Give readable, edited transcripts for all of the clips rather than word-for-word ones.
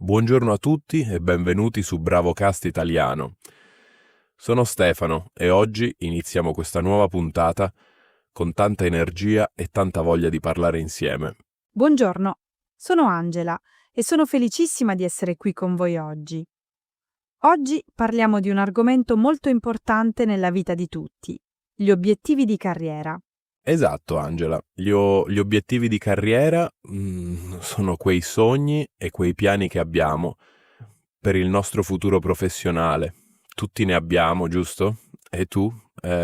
Buongiorno a tutti e benvenuti su BravoCast Italiano. Sono Stefano e oggi iniziamo questa nuova puntata con tanta energia e tanta voglia di parlare insieme. Buongiorno, sono Angela e sono felicissima di essere qui con voi oggi. Oggi parliamo di un argomento molto importante nella vita di tutti, gli obiettivi di carriera. Esatto, Angela. Gli obiettivi di carriera sono quei sogni e quei piani che abbiamo per il nostro futuro professionale. Tutti ne abbiamo, giusto? E tu,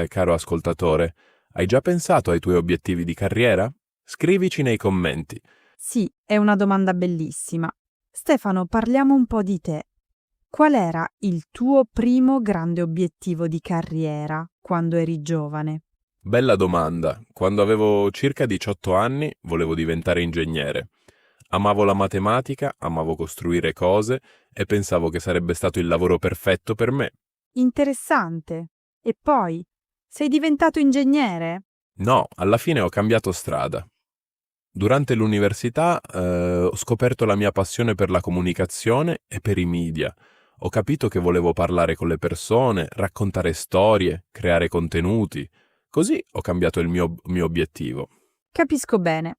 caro ascoltatore, hai già pensato ai tuoi obiettivi di carriera? Scrivici nei commenti. Sì, è una domanda bellissima. Stefano, parliamo un po' di te. Qual era il tuo primo grande obiettivo di carriera quando eri giovane? Bella domanda. Quando avevo circa 18 anni volevo diventare ingegnere. Amavo la matematica, amavo costruire cose e pensavo che sarebbe stato il lavoro perfetto per me. Interessante. E poi, sei diventato ingegnere? No, alla fine ho cambiato strada. Durante l'università ho scoperto la mia passione per la comunicazione e per i media. Ho capito che volevo parlare con le persone, raccontare storie, creare contenuti. Così ho cambiato il mio obiettivo. Capisco bene.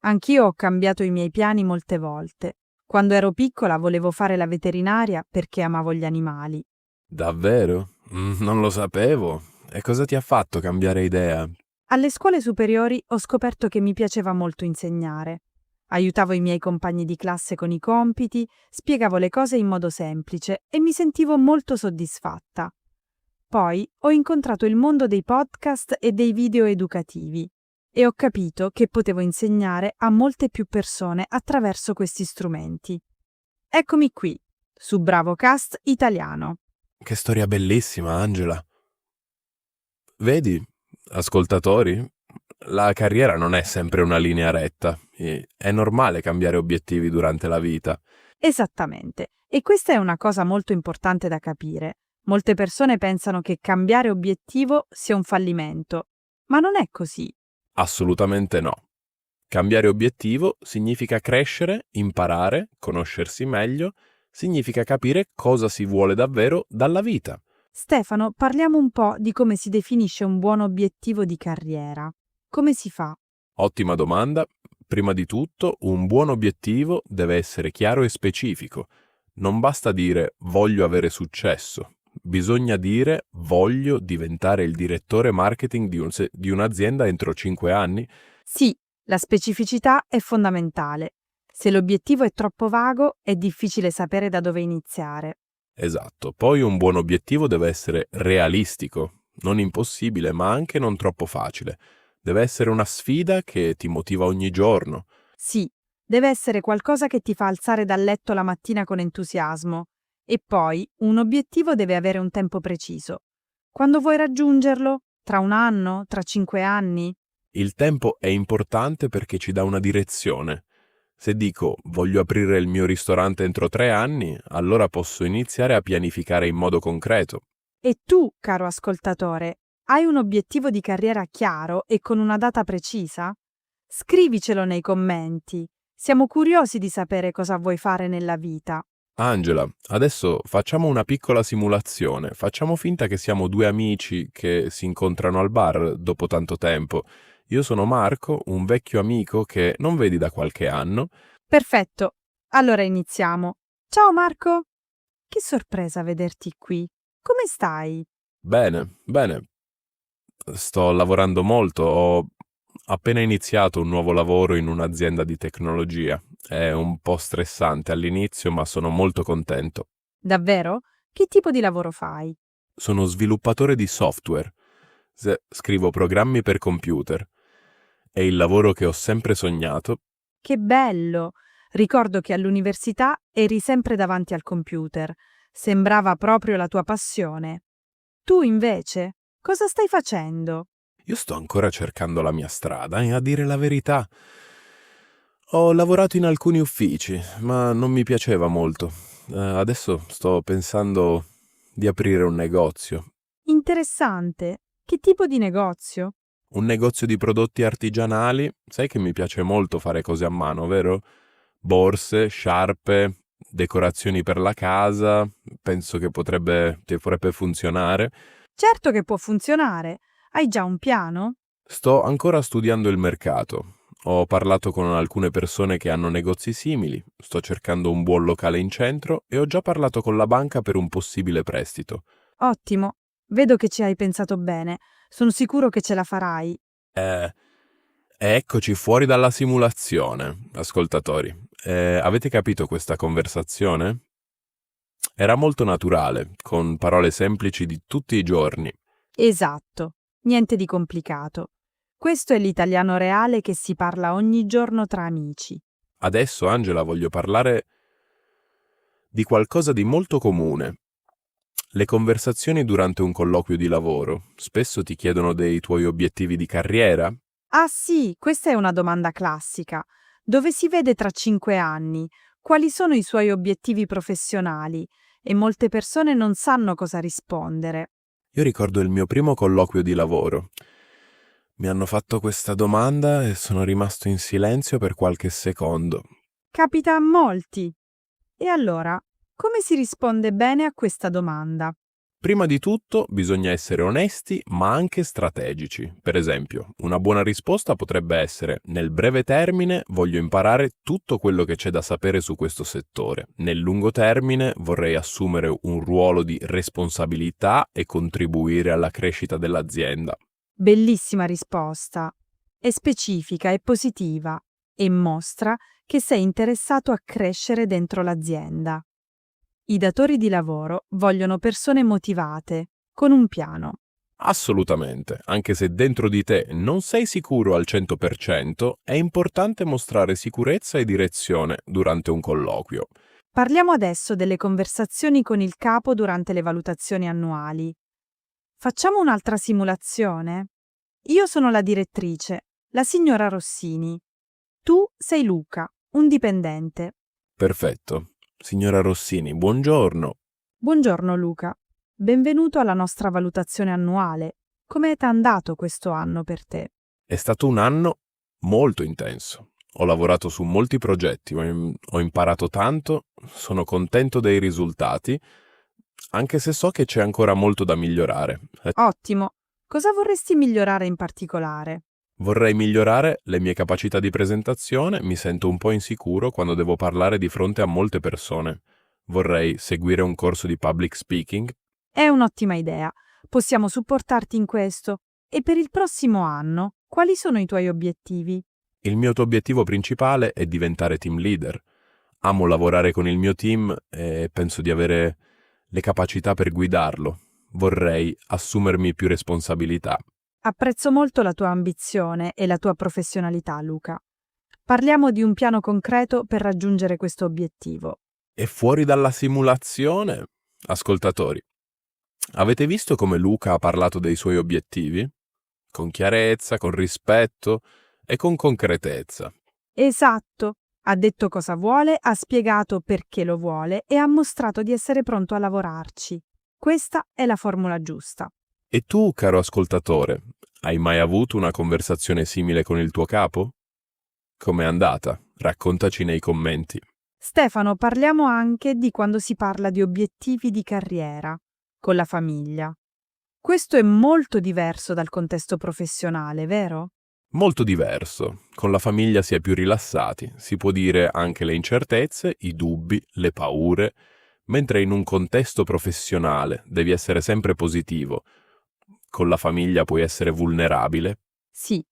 Anch'io ho cambiato i miei piani molte volte. Quando ero piccola volevo fare la veterinaria perché amavo gli animali. Davvero? Non lo sapevo. E cosa ti ha fatto cambiare idea? Alle scuole superiori ho scoperto che mi piaceva molto insegnare. Aiutavo i miei compagni di classe con i compiti, spiegavo le cose in modo semplice e mi sentivo molto soddisfatta. Poi ho incontrato il mondo dei podcast e dei video educativi e ho capito che potevo insegnare a molte più persone attraverso questi strumenti. Eccomi qui, su BravoCast Italiano. Che storia bellissima, Angela. Vedi, ascoltatori, la carriera non è sempre una linea retta. È normale cambiare obiettivi durante la vita. Esattamente. E questa è una cosa molto importante da capire. Molte persone pensano che cambiare obiettivo sia un fallimento, ma non è così. Assolutamente no. Cambiare obiettivo significa crescere, imparare, conoscersi meglio, significa capire cosa si vuole davvero dalla vita. Stefano, parliamo un po' di come si definisce un buon obiettivo di carriera. Come si fa? Ottima domanda. Prima di tutto, un buon obiettivo deve essere chiaro e specifico. Non basta dire voglio avere successo. Bisogna dire voglio diventare il direttore marketing di un'azienda entro 5 anni. Sì, la specificità è fondamentale. Se l'obiettivo è troppo vago, è difficile sapere da dove iniziare. Esatto. Poi un buon obiettivo deve essere realistico, non impossibile, ma anche non troppo facile. Deve essere una sfida che ti motiva ogni giorno. Sì, deve essere qualcosa che ti fa alzare dal letto la mattina con entusiasmo. E poi un obiettivo deve avere un tempo preciso. Quando vuoi raggiungerlo? Tra 1 anno? Tra 5 anni? Il tempo è importante perché ci dà una direzione. Se dico voglio aprire il mio ristorante entro 3 anni, allora posso iniziare a pianificare in modo concreto. E tu, caro ascoltatore, hai un obiettivo di carriera chiaro e con una data precisa? Scrivicelo nei commenti. Siamo curiosi di sapere cosa vuoi fare nella vita. Angela, adesso facciamo una piccola simulazione. Facciamo finta che siamo due amici che si incontrano al bar dopo tanto tempo. Io sono Marco, un vecchio amico che non vedi da qualche anno. Perfetto, allora iniziamo. Ciao Marco! Che sorpresa vederti qui. Come stai? Bene, bene. Sto lavorando molto, ho appena iniziato un nuovo lavoro in un'azienda di tecnologia. È un po' stressante all'inizio, ma sono molto contento. Davvero? Che tipo di lavoro fai? Sono sviluppatore di software. Scrivo programmi per computer. È il lavoro che ho sempre sognato. Che bello! Ricordo che all'università eri sempre davanti al computer. Sembrava proprio la tua passione. Tu invece, cosa stai facendo? Io sto ancora cercando la mia strada e a dire la verità. Ho lavorato in alcuni uffici, ma non mi piaceva molto. Adesso sto pensando di aprire un negozio. Interessante. Che tipo di negozio? Un negozio di prodotti artigianali. Sai che mi piace molto fare cose a mano, vero? Borse, sciarpe, decorazioni per la casa, penso che potrebbe funzionare. Certo che può funzionare. Hai già un piano? Sto ancora studiando il mercato. Ho parlato con alcune persone che hanno negozi simili, sto cercando un buon locale in centro e ho già parlato con la banca per un possibile prestito. Ottimo. Vedo che ci hai pensato bene. Sono sicuro che ce la farai. E eccoci fuori dalla simulazione, ascoltatori. Avete capito questa conversazione? Era molto naturale, con parole semplici di tutti i giorni. Esatto. Niente di complicato. Questo è l'italiano reale che si parla ogni giorno tra amici. Adesso, Angela, voglio parlare di qualcosa di molto comune. Le conversazioni durante un colloquio di lavoro spesso ti chiedono dei tuoi obiettivi di carriera? Ah sì, questa è una domanda classica. Dove si vede tra 5 anni? Quali sono i suoi obiettivi professionali? E molte persone non sanno cosa rispondere. Io ricordo il mio primo colloquio di lavoro. Mi hanno fatto questa domanda e sono rimasto in silenzio per qualche secondo. Capita a molti. E allora, come si risponde bene a questa domanda? Prima di tutto bisogna essere onesti ma anche strategici. Per esempio, una buona risposta potrebbe essere: nel breve termine voglio imparare tutto quello che c'è da sapere su questo settore. Nel lungo termine vorrei assumere un ruolo di responsabilità e contribuire alla crescita dell'azienda. Bellissima risposta. È specifica e positiva e mostra che sei interessato a crescere dentro l'azienda. I datori di lavoro vogliono persone motivate, con un piano. Assolutamente, anche se dentro di te non sei sicuro al 100%, è importante mostrare sicurezza e direzione durante un colloquio. Parliamo adesso delle conversazioni con il capo durante le valutazioni annuali. Facciamo un'altra simulazione? Io sono la direttrice, la signora Rossini. Tu sei Luca, un dipendente. Perfetto. Signora Rossini, buongiorno. Buongiorno Luca, benvenuto alla nostra valutazione annuale. Come è andato questo anno per te? È stato un anno molto intenso. Ho lavorato su molti progetti, ho imparato tanto, sono contento dei risultati, anche se so che c'è ancora molto da migliorare. Ottimo. Cosa vorresti migliorare in particolare? Vorrei migliorare le mie capacità di presentazione, mi sento un po' insicuro quando devo parlare di fronte a molte persone. Vorrei seguire un corso di public speaking. È un'ottima idea. Possiamo supportarti in questo. E per il prossimo anno, quali sono i tuoi obiettivi? Il mio obiettivo principale è diventare team leader. Amo lavorare con il mio team e penso di avere le capacità per guidarlo. Vorrei assumermi più responsabilità. Apprezzo molto la tua ambizione e la tua professionalità, Luca. Parliamo di un piano concreto per raggiungere questo obiettivo. E fuori dalla simulazione? Ascoltatori, avete visto come Luca ha parlato dei suoi obiettivi? Con chiarezza, con rispetto e con concretezza. Esatto. Ha detto cosa vuole, ha spiegato perché lo vuole e ha mostrato di essere pronto a lavorarci. Questa è la formula giusta. E tu, caro ascoltatore, hai mai avuto una conversazione simile con il tuo capo? Com'è andata? Raccontaci nei commenti. Stefano, parliamo anche di quando si parla di obiettivi di carriera con la famiglia. Questo è molto diverso dal contesto professionale, vero? Molto diverso. Con la famiglia si è più rilassati, si può dire anche le incertezze, i dubbi, le paure, mentre in un contesto professionale devi essere sempre positivo. Con la famiglia puoi essere vulnerabile. Sì.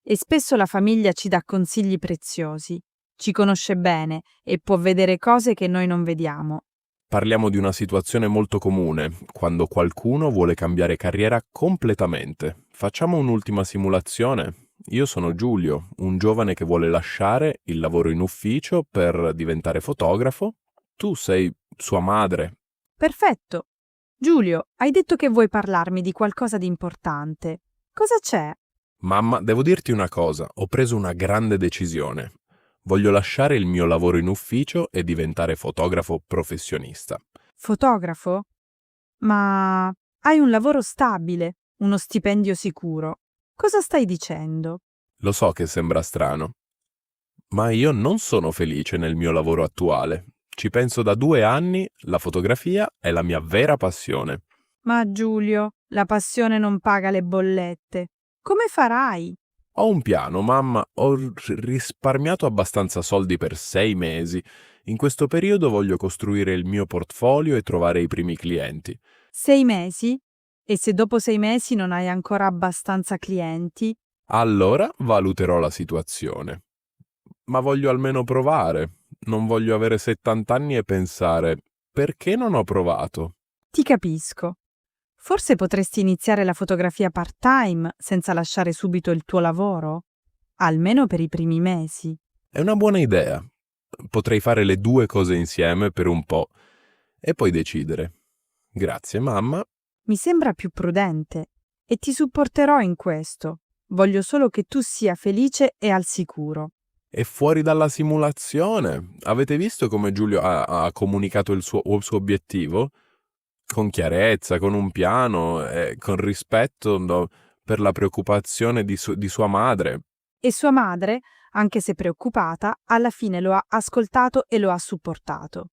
E spesso la famiglia ci dà consigli preziosi, ci conosce bene e può vedere cose che noi non vediamo. Parliamo di una situazione molto comune, quando qualcuno vuole cambiare carriera completamente. Facciamo un'ultima simulazione. Io sono Giulio, un giovane che vuole lasciare il lavoro in ufficio per diventare fotografo. Tu sei sua madre. Perfetto. Giulio, hai detto che vuoi parlarmi di qualcosa di importante. Cosa c'è? Mamma, devo dirti una cosa, ho preso una grande decisione. Voglio lasciare il mio lavoro in ufficio e diventare fotografo professionista. Fotografo? Ma hai un lavoro stabile, uno stipendio sicuro. Cosa stai dicendo? Lo so che sembra strano, ma io non sono felice nel mio lavoro attuale. Ci penso da 2 anni, la fotografia è la mia vera passione. Ma Giulio, la passione non paga le bollette. Come farai? Ho un piano, mamma, ho risparmiato abbastanza soldi per 6 mesi. In questo periodo voglio costruire il mio portfolio e trovare i primi clienti. 6 mesi? E se dopo 6 mesi non hai ancora abbastanza clienti? Allora valuterò la situazione. Ma voglio almeno provare. Non voglio avere 70 anni e pensare, perché non ho provato? Ti capisco. Forse potresti iniziare la fotografia part-time senza lasciare subito il tuo lavoro? Almeno per i primi mesi. È una buona idea. Potrei fare le 2 cose insieme per un po' e poi decidere. Grazie, mamma. Mi sembra più prudente e ti supporterò in questo. Voglio solo che tu sia felice e al sicuro. È fuori dalla simulazione. Avete visto come Giulio ha comunicato il suo obiettivo? Con chiarezza, con un piano, con rispetto per la preoccupazione di sua madre. E sua madre, anche se preoccupata, alla fine lo ha ascoltato e lo ha supportato.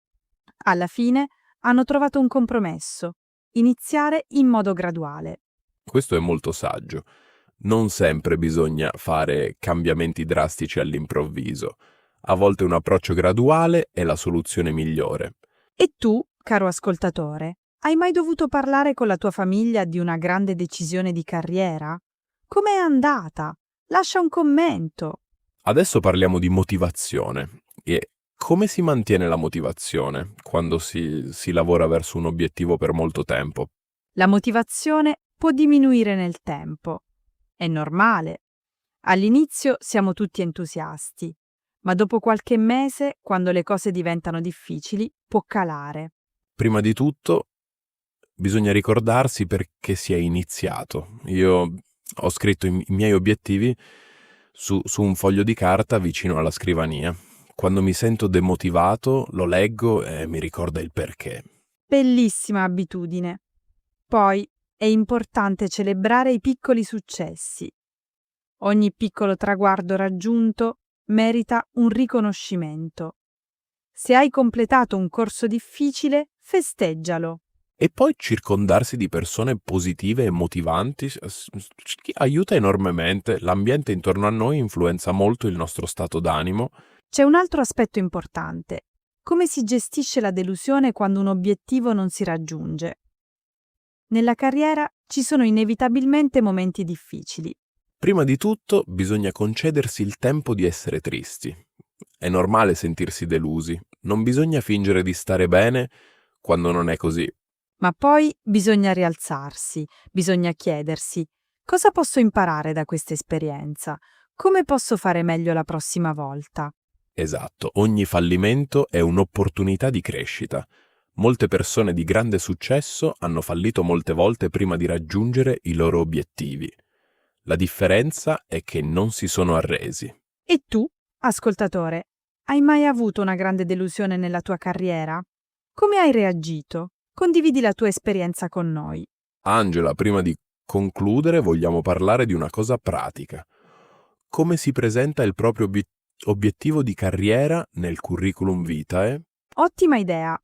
Alla fine hanno trovato un compromesso: iniziare in modo graduale. Questo è molto saggio. Non sempre bisogna fare cambiamenti drastici all'improvviso. A volte un approccio graduale è la soluzione migliore. E tu, caro ascoltatore, hai mai dovuto parlare con la tua famiglia di una grande decisione di carriera? Com'è andata? Lascia un commento. Adesso parliamo di motivazione. E come si mantiene la motivazione quando si lavora verso un obiettivo per molto tempo? La motivazione può diminuire nel tempo. È normale. All'inizio siamo tutti entusiasti, ma dopo qualche mese, quando le cose diventano difficili, può calare. Prima di tutto, bisogna ricordarsi perché si è iniziato. Io ho scritto i miei obiettivi su un foglio di carta vicino alla scrivania. Quando mi sento demotivato, lo leggo e mi ricorda il perché. Bellissima abitudine. Poi è importante celebrare i piccoli successi. Ogni piccolo traguardo raggiunto merita un riconoscimento. Se hai completato un corso difficile, festeggialo. E poi circondarsi di persone positive e motivanti aiuta enormemente. L'ambiente intorno a noi influenza molto il nostro stato d'animo. C'è un altro aspetto importante: come si gestisce la delusione quando un obiettivo non si raggiunge. Nella carriera ci sono inevitabilmente momenti difficili. Prima di tutto bisogna concedersi il tempo di essere tristi. È normale sentirsi delusi, non bisogna fingere di stare bene quando non è così. Ma poi bisogna rialzarsi, bisogna chiedersi: cosa posso imparare da questa esperienza? Come posso fare meglio la prossima volta? Esatto, ogni fallimento è un'opportunità di crescita. Molte persone di grande successo hanno fallito molte volte prima di raggiungere i loro obiettivi. La differenza è che non si sono arresi. E tu, ascoltatore, hai mai avuto una grande delusione nella tua carriera? Come hai reagito? Condividi la tua esperienza con noi. Angela, prima di concludere vogliamo parlare di una cosa pratica. Come si presenta il proprio obiettivo di carriera nel curriculum vitae? Ottima idea!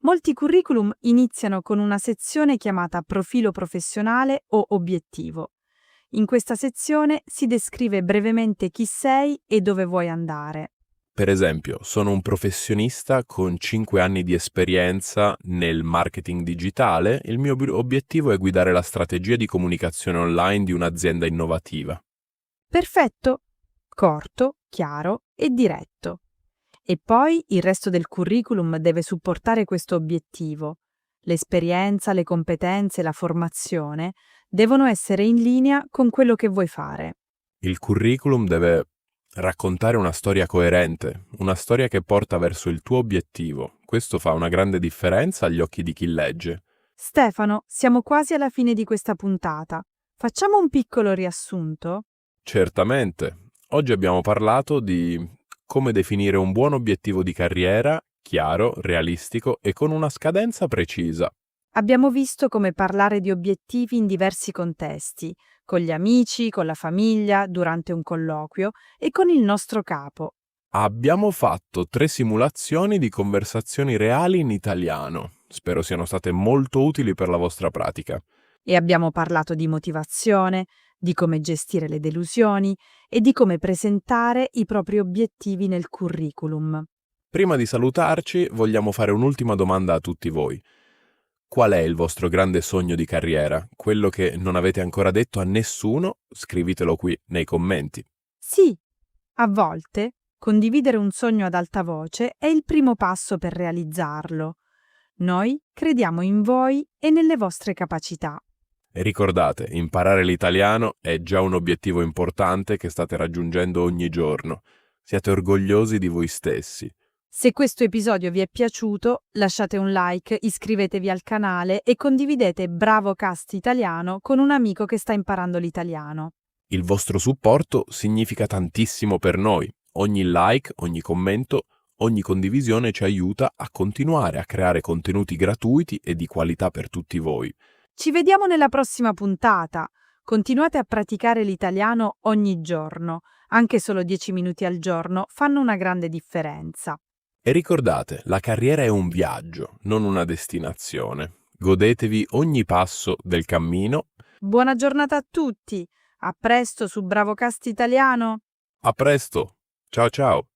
Molti curriculum iniziano con una sezione chiamata profilo professionale o obiettivo. In questa sezione si descrive brevemente chi sei e dove vuoi andare. Per esempio, sono un professionista con 5 anni di esperienza nel marketing digitale. Il mio obiettivo è guidare la strategia di comunicazione online di un'azienda innovativa. Perfetto! Corto, chiaro e diretto. E poi il resto del curriculum deve supportare questo obiettivo. L'esperienza, le competenze, la formazione devono essere in linea con quello che vuoi fare. Il curriculum deve raccontare una storia coerente, una storia che porta verso il tuo obiettivo. Questo fa una grande differenza agli occhi di chi legge. Stefano, siamo quasi alla fine di questa puntata. Facciamo un piccolo riassunto? Certamente. Oggi abbiamo parlato di come definire un buon obiettivo di carriera, chiaro, realistico e con una scadenza precisa. Abbiamo visto come parlare di obiettivi in diversi contesti, con gli amici, con la famiglia, durante un colloquio e con il nostro capo. Abbiamo fatto 3 simulazioni di conversazioni reali in italiano. Spero siano state molto utili per la vostra pratica. E abbiamo parlato di motivazione, di come gestire le delusioni e di come presentare i propri obiettivi nel curriculum. Prima di salutarci, vogliamo fare un'ultima domanda a tutti voi. Qual è il vostro grande sogno di carriera? Quello che non avete ancora detto a nessuno? Scrivitelo qui nei commenti. Sì, a volte condividere un sogno ad alta voce è il primo passo per realizzarlo. Noi crediamo in voi e nelle vostre capacità. E ricordate, imparare l'italiano è già un obiettivo importante che state raggiungendo ogni giorno. Siate orgogliosi di voi stessi. Se questo episodio vi è piaciuto, lasciate un like, iscrivetevi al canale e condividete Bravo Cast Italiano con un amico che sta imparando l'italiano. Il vostro supporto significa tantissimo per noi. Ogni like, ogni commento, ogni condivisione ci aiuta a continuare a creare contenuti gratuiti e di qualità per tutti voi. Ci vediamo nella prossima puntata. Continuate a praticare l'italiano ogni giorno. Anche solo 10 minuti al giorno fanno una grande differenza. E ricordate, la carriera è un viaggio, non una destinazione. Godetevi ogni passo del cammino. Buona giornata a tutti. A presto su Bravocast Italiano. A presto! Ciao ciao!